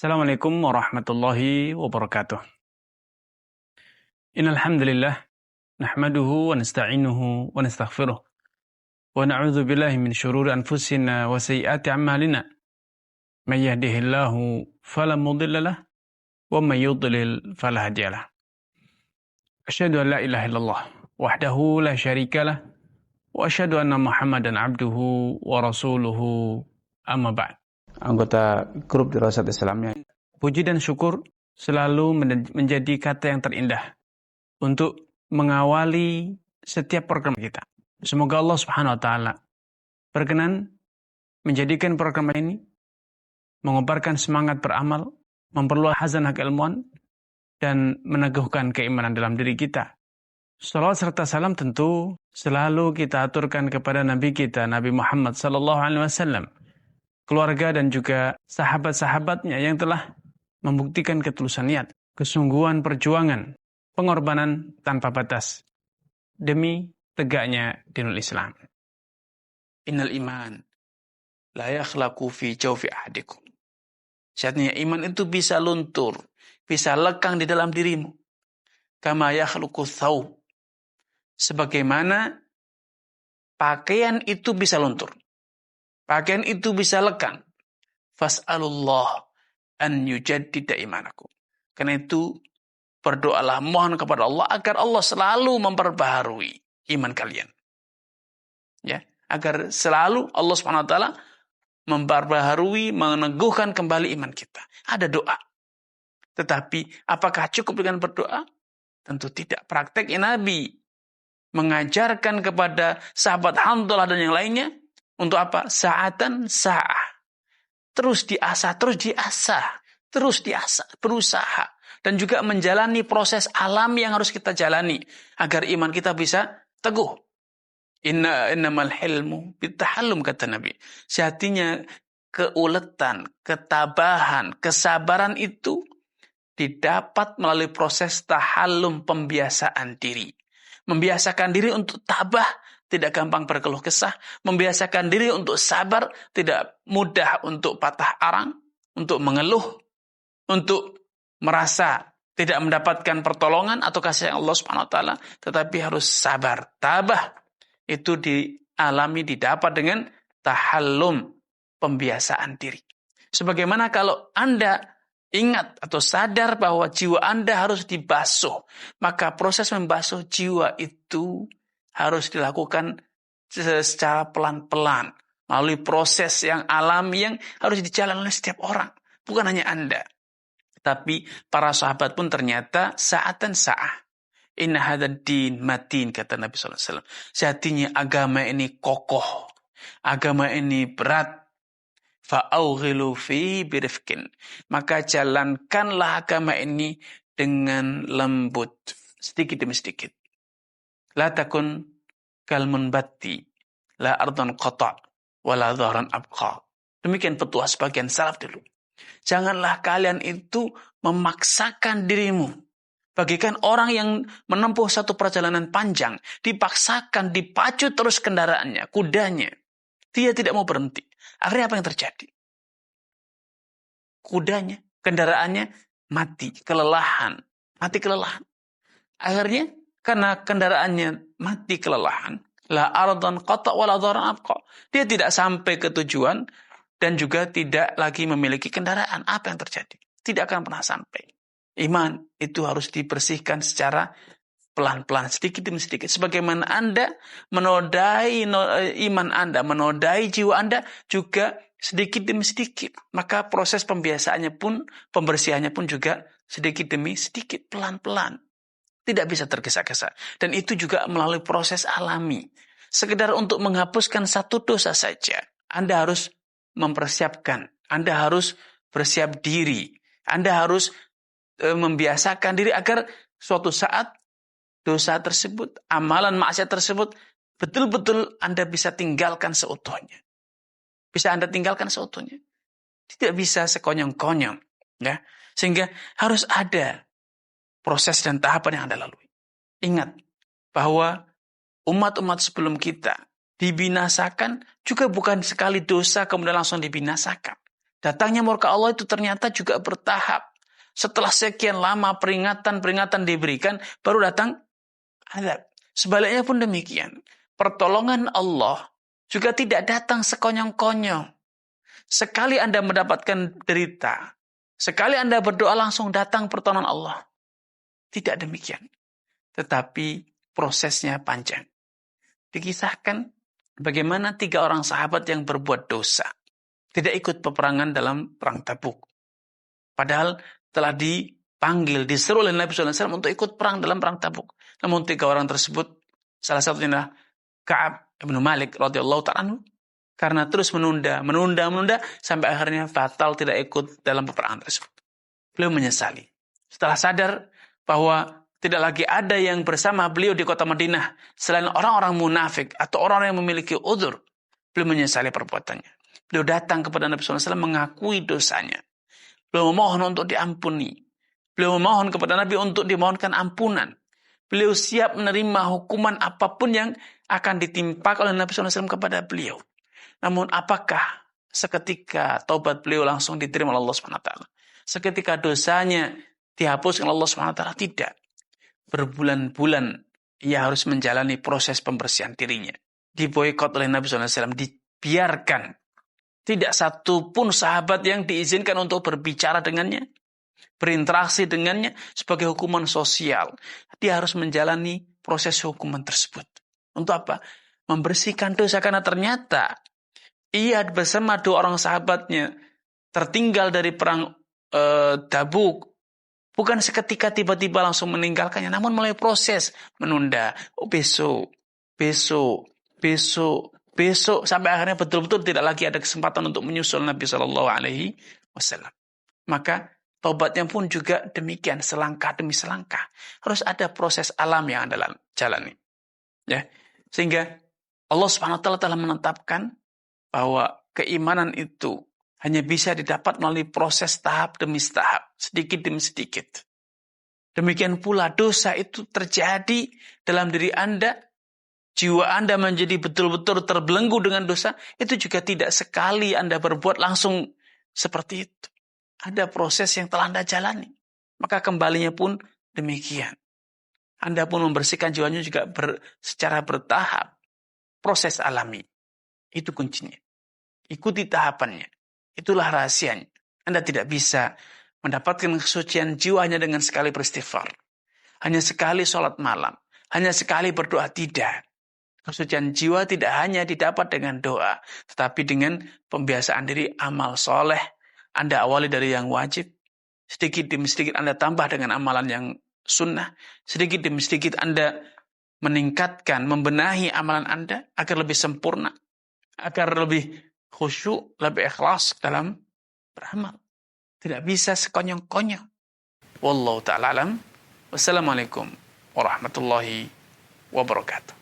Assalamualaikum warahmatullahi wabarakatuh. Innal hamdalillah nahmaduhu wa nasta'inuhu wa nastaghfiruh wa na'udzu billahi min shururi anfusina wa sayyiati a'malina. May yahdihillahu fala mudilla lahu wa may yudlil fala hadiya lahu. Asyhadu an la ilaha illallah wahdahu la syarika lah wa asyhadu anna Muhammadan abduhu wa rasuluhu amma ba'd. Anggota grup Dirasat Islamiyah. Puji dan syukur selalu menjadi kata yang terindah untuk mengawali setiap program kita. Semoga Allah Subhanahu wa taala berkenan menjadikan program ini mengobarkan semangat beramal, memperluas hazanah keilmuan dan meneguhkan keimanan dalam diri kita. Salawat serta salam tentu selalu kita aturkan kepada Nabi kita, Nabi Muhammad SAW, keluarga dan juga sahabat-sahabatnya yang telah membuktikan ketulusan niat, kesungguhan perjuangan, pengorbanan tanpa batas demi tegaknya dinul Islam. Innal iman la yakhlaqu fi jawfi ahadikum. Syaratnya iman itu bisa luntur, bisa lekang di dalam dirimu. Kama yakhluqu thawb. Sebagaimana pakaian itu bisa luntur. Pakaian itu bisa lekang. Fas'alullah an yujaddida imanakum. Karena itu berdoalah, mohon kepada Allah agar Allah selalu memperbaharui iman kalian. Ya, agar selalu Allah Subhanahu wa taala memperbaharui, meneguhkan kembali iman kita. Ada doa. Tetapi apakah cukup dengan berdoa? Tentu tidak. Praktek Nabi mengajarkan kepada sahabat Hanzalah dan yang lainnya untuk apa? Sa'atan sa'ah. Terus diasah, berusaha. Dan juga menjalani proses alami yang harus kita jalani agar iman kita bisa teguh. Innamal hilmu bitahallum, kata Nabi. Sejatinya keuletan, ketabahan, kesabaran itu didapat melalui proses tahallum, pembiasaan diri. Membiasakan diri untuk tabah, tidak gampang berkeluh kesah. Membiasakan diri untuk sabar, tidak mudah untuk patah arang, untuk mengeluh, untuk merasa tidak mendapatkan pertolongan atau kasih Allah Subhanahu wa taala, tetapi harus sabar, tabah. Itu dialami, didapat dengan tahallum, pembiasaan diri. Sebagaimana kalau Anda ingat atau sadar bahwa jiwa Anda harus dibasuh, maka proses membasuh jiwa itu harus dilakukan secara pelan-pelan, melalui proses yang alami yang harus dijalani oleh setiap orang, bukan hanya Anda. Tapi para sahabat pun ternyata sa'atan sa'ah. Inna hadzal din matin, kata Nabi SAW. Sejatinya agama ini kokoh, agama ini berat. Fa'aughilu fi birifkin. Maka jalankanlah agama ini dengan lembut, sedikit demi sedikit. La takun kal munbatti, la ardhan qata' wa la dhahran abqa. Demikian petuah sebagian salaf dulu. Janganlah kalian itu memaksakan dirimu. Bagikan orang yang menempuh satu perjalanan panjang, dipaksakan, dipacu terus kendaraannya, kudanya. Dia tidak mau berhenti. Akhirnya apa yang terjadi? Kudanya, kendaraannya mati, kelelahan. Akhirnya karena kendaraannya mati kelelahan, la ardan qata wa la dharan abqa. Dia tidak sampai ke tujuan dan juga tidak lagi memiliki kendaraan. Apa yang terjadi? Tidak akan pernah sampai. Iman itu harus dibersihkan secara pelan-pelan, sedikit demi sedikit. Sebagaimana Anda menodai iman Anda, menodai jiwa Anda juga sedikit demi sedikit. Maka proses pembiasaannya pun, pembersihannya pun juga sedikit demi sedikit, pelan-pelan. Tidak bisa tergesa-gesa. Dan itu juga melalui proses alami. Sekedar untuk menghapuskan satu dosa saja, Anda harus mempersiapkan. Anda harus bersiap diri. Anda harus membiasakan diri agar suatu saat dosa tersebut, amalan maksiat tersebut, betul-betul Anda bisa tinggalkan seutuhnya. Bisa Anda tinggalkan seutuhnya. Tidak bisa sekonyong-konyong. Ya. Sehingga harus ada proses dan tahapan yang Anda lalui. Ingat bahwa umat-umat sebelum kita dibinasakan juga bukan sekali dosa kemudian langsung dibinasakan. Datangnya murka Allah itu ternyata juga bertahap. Setelah sekian lama peringatan-peringatan diberikan, baru datang azab. Sebaliknya pun demikian. Pertolongan Allah juga tidak datang sekonyong-konyong. Sekali Anda mendapatkan derita, sekali Anda berdoa langsung datang pertolongan Allah. Tidak demikian. Tetapi prosesnya panjang. Dikisahkan bagaimana 3 orang sahabat yang berbuat dosa tidak ikut peperangan dalam perang Tabuk. Padahal telah dipanggil, diseru oleh Nabi SAW untuk ikut perang dalam perang Tabuk. Namun 3 orang tersebut, salah satunya adalah Ka'ab bin Malik radhiyallahu ta'ala anhu, karena terus menunda, sampai akhirnya fatal tidak ikut dalam peperangan tersebut. Beliau menyesali. Setelah sadar bahwa tidak lagi ada yang bersama beliau di kota Madinah selain orang-orang munafik atau orang-orang yang memiliki udzur, beliau menyesali perbuatannya. Beliau datang kepada Nabi SAW mengakui dosanya. Beliau memohon untuk diampuni. Beliau memohon kepada Nabi untuk dimohonkan ampunan. Beliau siap menerima hukuman apapun yang akan ditimpa oleh Nabi SAW kepada beliau. Namun apakah seketika taubat beliau langsung diterima oleh Allah SWT? Seketika dosanya dihapuskan oleh Allah SWT? Tidak. Berbulan-bulan ia harus menjalani proses pembersihan dirinya. Diboikot oleh Nabi SAW. Dibiarkan. Tidak satu pun sahabat yang diizinkan untuk berbicara dengannya, berinteraksi dengannya sebagai hukuman sosial. Dia harus menjalani proses hukuman tersebut. Untuk apa? Membersihkan dosa, karena ternyata ia bersama 2 orang sahabatnya tertinggal dari perang Tabuk. Bukan seketika tiba-tiba langsung meninggalkannya, namun melalui proses menunda. Oh, besok, sampai akhirnya betul-betul tidak lagi ada kesempatan untuk menyusul Nabi SAW. Maka taubatnya pun juga demikian, selangkah demi selangkah. Harus ada proses alam yang Anda jalani. Ya. Sehingga Allah SWT telah menetapkan bahwa keimanan itu hanya bisa didapat melalui proses tahap demi tahap, sedikit demi sedikit. Demikian pula dosa itu terjadi dalam diri Anda, jiwa Anda menjadi betul-betul terbelenggu dengan dosa, itu juga tidak sekali Anda berbuat langsung seperti itu. Ada proses yang telah Anda jalani. Maka kembalinya pun demikian. Anda pun membersihkan jiwanya juga secara bertahap. Proses alami. Itu kuncinya. Ikuti tahapannya. Itulah rahasianya. Anda tidak bisa mendapatkan kesucian jiwanya dengan sekali beristighfar. Hanya sekali sholat malam. Hanya sekali berdoa, tidak. Kesucian jiwa tidak hanya didapat dengan doa, tetapi dengan pembiasaan diri amal soleh. Anda awali dari yang wajib. Sedikit demi sedikit Anda tambah dengan amalan yang sunnah. Sedikit demi sedikit Anda meningkatkan, membenahi amalan Anda agar lebih sempurna. Agar lebih khusyuk, lebih ikhlas dalam beramal. Tidak bisa sekonyong-konyong. Wallahu ta'ala alam. Wassalamualaikum warahmatullahi wabarakatuh.